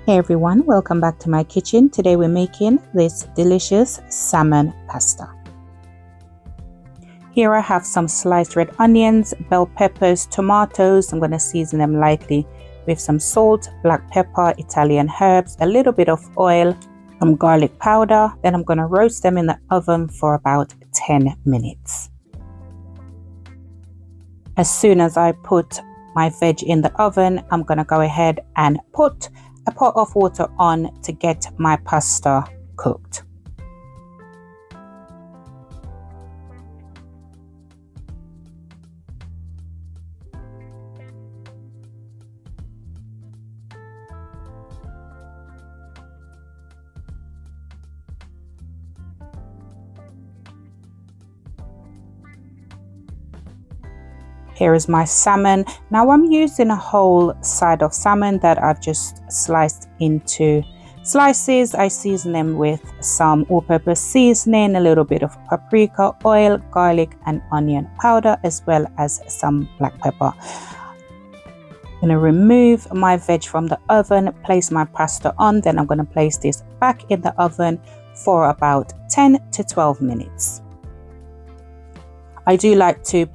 Hey everyone, welcome back to my kitchen. Today we're making this delicious salmon pasta. Here I have some sliced red onions, bell peppers, tomatoes. I'm going to season them lightly with some salt, black pepper, Italian herbs, a little bit of oil, some garlic powder. Then I'm going to roast them in the oven for about 10 minutes. As soon as I put my veg in the oven, I'm going to go ahead and put a pot of water on to get my pasta cooked. Here is my salmon. Now I'm using a whole side of salmon that I've just sliced into slices. I season them with some all-purpose seasoning, a little bit of paprika, oil, garlic and onion powder, as well as some black pepper. I'm going to remove my veg from the oven, place my pasta on, then I'm going to place this back in the oven for about 10 to 12 minutes. I do like to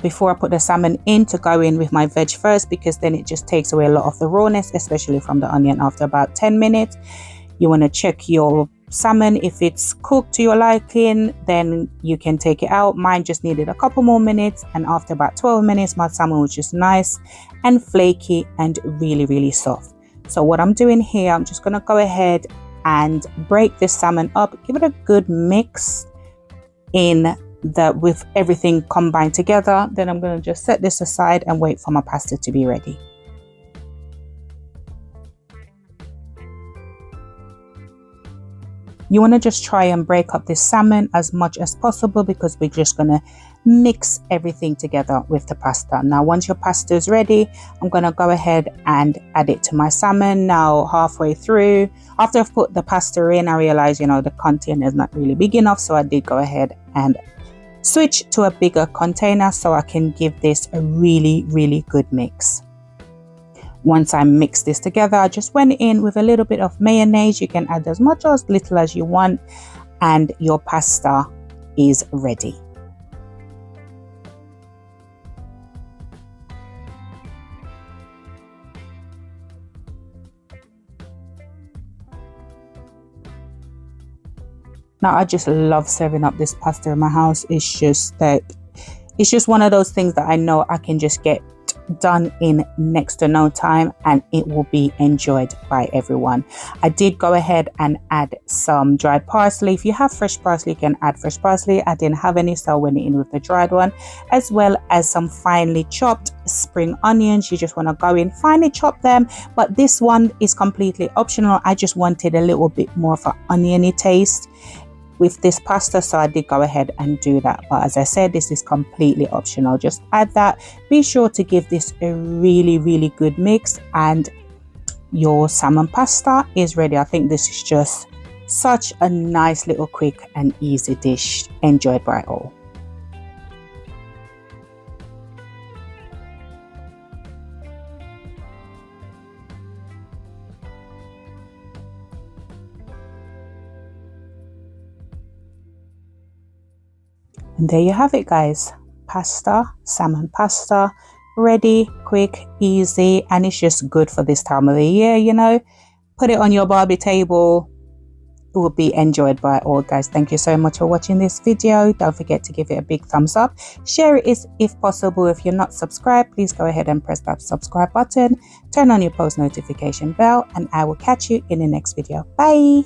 before I put the salmon in, to go in with my veg first, because then it just takes away a lot of the rawness, especially from the onion. After about 10 minutes, you want to check your salmon. If it's cooked to your liking, then you can take it out. Mine just needed a couple more minutes, and after about 12 minutes, my salmon was just nice and flaky and really soft. So what I'm doing here, I'm just going to go ahead and break this salmon up, give it a good mix with everything combined together. Then I'm going to just set this aside and wait for my pasta to be ready. You want to just try and break up this salmon as much as possible, because we're just going to mix everything together with the pasta. Now once your pasta is ready, I'm going to go ahead and add it to my salmon. Now halfway through, after I've put the pasta in, I realized the container is not really big enough, so I did go ahead and switch to a bigger container so I can give this a really good mix. Once I mix this together, I just went in with a little bit of mayonnaise. You can add as much or as little as you want, and your pasta is ready. Now I just love serving up this pasta in my house. It's just one of those things that I know I can just get done in next to no time, and it will be enjoyed by everyone. I did go ahead and add some dried parsley. If you have fresh parsley, you can add fresh parsley. I didn't have any, so I went in with the dried one, as well as some finely chopped spring onions. You just want to go in, finely chop them, but this one is completely optional. I just wanted a little bit more of an oniony taste with this pasta, so I did go ahead and do that. But as I said, this is completely optional. Just add that. Be sure to give this a really good mix, and your salmon pasta is ready. I think this is just such a nice little quick and easy dish, enjoyed by all. And there you have it, guys. Salmon pasta, ready, quick, easy, and it's just good for this time of the year, Put it on your barbie table. It will be enjoyed by all, guys. Thank you so much for watching this video. Don't forget to give it a big thumbs up. Share it if possible. If you're not subscribed, please go ahead and press that subscribe button. Turn on your post notification bell, and I will catch you in the next video. Bye.